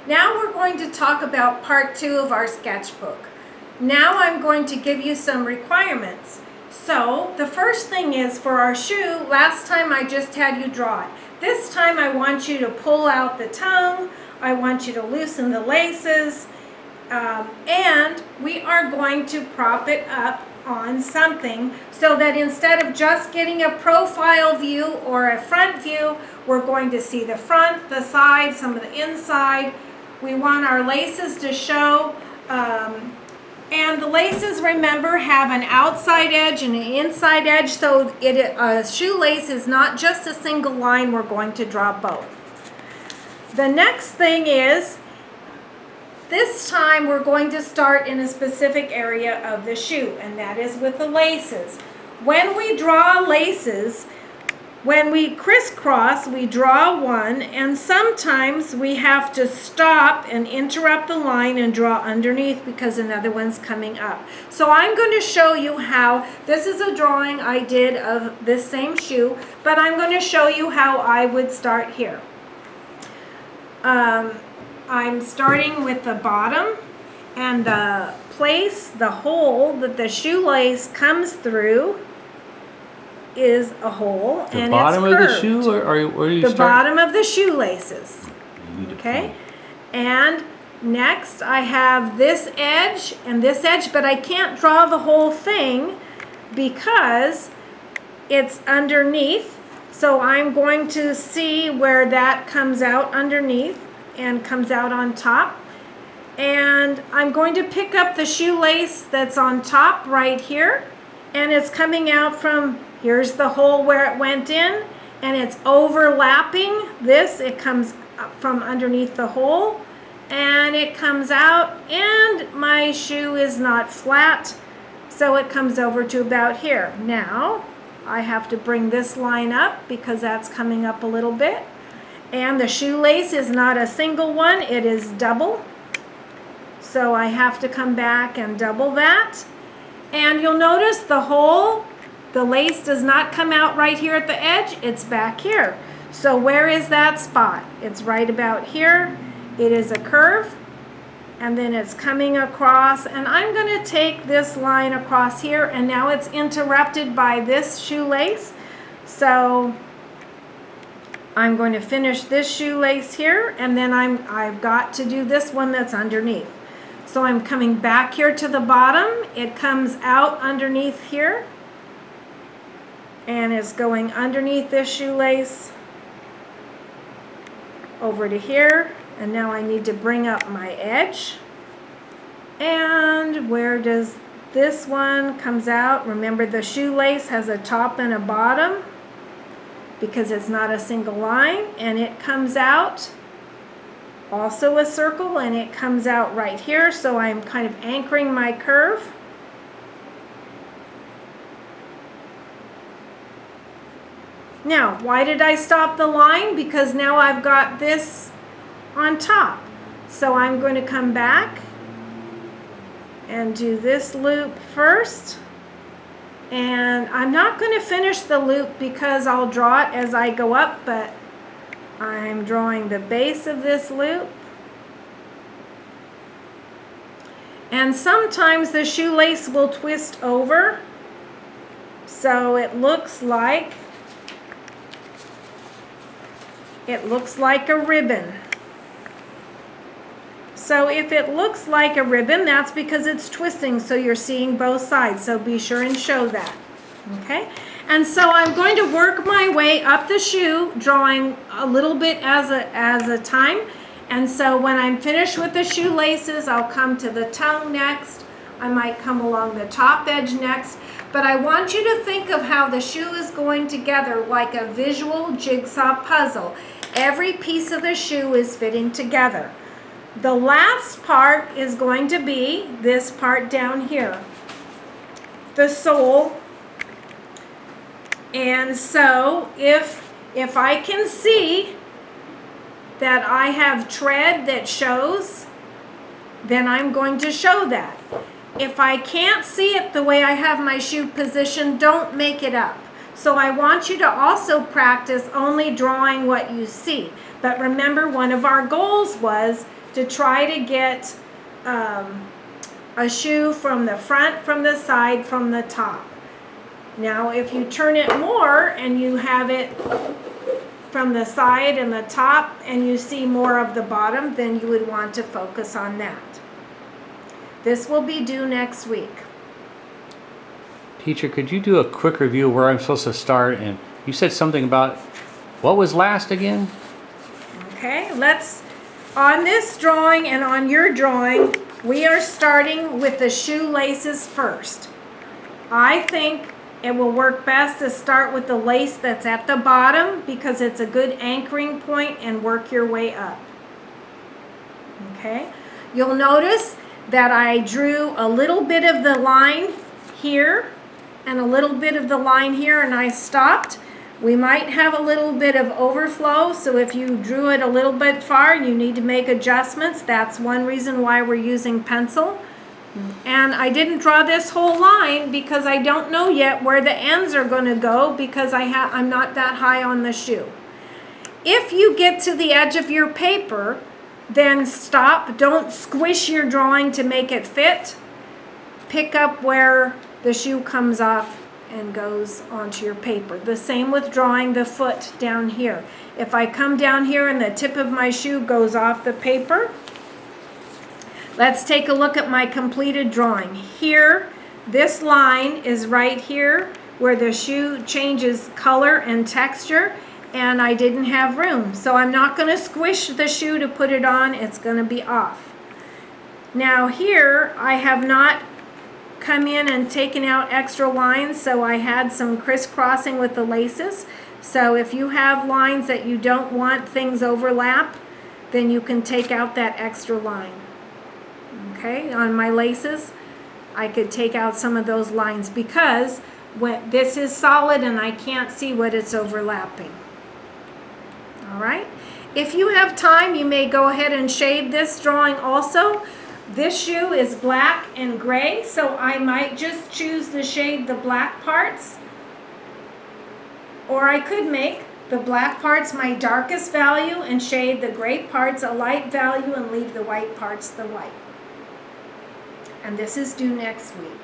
Now we're going to talk about part 2 of our sketchbook. Now I'm going to give you some requirements. So the first thing is for our shoe, last time I just had you draw it. This time I want you to pull out the tongue, I want you to loosen the laces, and we are going to prop it up on something so that instead of just getting a profile view or a front view, we're going to see the front, the side, some of the inside. We want our laces to show, and the laces, remember, have an outside edge and an inside edge, so a shoelace is not just a single line. We're going to draw both. The next thing is, this time we're going to start in a specific area of the shoe, and that is with the laces. When we draw laces, when we crisscross, we draw one, and sometimes we have to stop and interrupt the line and draw underneath because another one's coming up. So I'm going to show you how. This is a drawing I did of this same shoe, but I'm going to show you how I would start here. I'm starting with the bottom, and the hole that the shoelace comes through is a hole, and it's curved. The bottom of the shoe, or where do you start? The bottom of the shoelaces. Okay, and next I have this edge and this edge, but I can't draw the whole thing because it's underneath. So I'm going to see where that comes out underneath and comes out on top. And I'm going to pick up the shoelace that's on top right here, and it's coming out from, here's the hole where it went in, and it's overlapping this. It comes up from underneath the hole, and it comes out, and my shoe is not flat, so it comes over to about here. Now, I have to bring this line up because that's coming up a little bit. And the shoelace is not a single one, it is double. So I have to come back and double that. And you'll notice the hole, the lace does not come out right here at the edge, it's back here. So where is that spot? It's right about here. It is a curve, and then it's coming across, and I'm going to take this line across here, and now it's interrupted by this shoelace. So I'm going to finish this shoelace here, and then I've got to do this one that's underneath. So I'm coming back here to the bottom. It comes out underneath here, and it's going underneath this shoelace over to here. And now I need to bring up my edge. And where does this one comes out? Remember, the shoelace has a top and a bottom because it's not a single line, and it comes out also a circle, and it comes out right here. So I'm kind of anchoring my curve. Now, why did I stop the line? Because now I've got this on top. So I'm going to come back and do this loop first. And I'm not going to finish the loop because I'll draw it as I go up, but I'm drawing the base of this loop. And sometimes the shoelace will twist over, so it looks like a ribbon. So if it looks like a ribbon, that's because it's twisting, so you're seeing both sides. So be sure and show that. Okay? And so I'm going to work my way up the shoe, drawing a little bit as a time. And so when I'm finished with the shoelaces, I'll come to the tongue next. I might come along the top edge next. But I want you to think of how the shoe is going together like a visual jigsaw puzzle. Every piece of the shoe is fitting together. The last part is going to be this part down here, the sole. And so if I can see that I have tread that shows, then I'm going to show that. If I can't see it the way I have my shoe positioned, don't make it up. So I want you to also practice only drawing what you see. But remember, one of our goals was to try to get a shoe from the front, from the side, from the top. Now, if you turn it more and you have it from the side and the top and you see more of the bottom, then you would want to focus on that. This will be due next week. Teacher, could you do a quick review of where I'm supposed to start? And you said something about, what was last again? Okay, on this drawing and on your drawing, we are starting with the shoelaces first. I think it will work best to start with the lace that's at the bottom because it's a good anchoring point, and work your way up. Okay, you'll notice that I drew a little bit of the line here and a little bit of the line here, and I stopped. We might have a little bit of overflow, so if you drew it a little bit far, you need to make adjustments. That's one reason why we're using pencil. And I didn't draw this whole line because I don't know yet where the ends are going to go because I'm not that high on the shoe. If you get to the edge of your paper, then stop. Don't squish your drawing to make it fit. Pick up where the shoe comes off and goes onto your paper. The same with drawing the foot down here. If I come down here and the tip of my shoe goes off the paper, let's take a look at my completed drawing. Here, this line is right here where the shoe changes color and texture, and I didn't have room. So I'm not going to squish the shoe to put it on. It's going to be off. Now here, I have not come in and taken out extra lines, so I had some crisscrossing with the laces. So if you have lines that you don't want things overlap, then you can take out that extra line. Okay, on my laces, I could take out some of those lines because when this is solid and I can't see what it's overlapping. All right, if you have time, you may go ahead and shade this drawing also. This shoe is black and gray, so I might just choose to shade the black parts. Or I could make the black parts my darkest value and shade the gray parts a light value and leave the white parts the white. And this is due next week.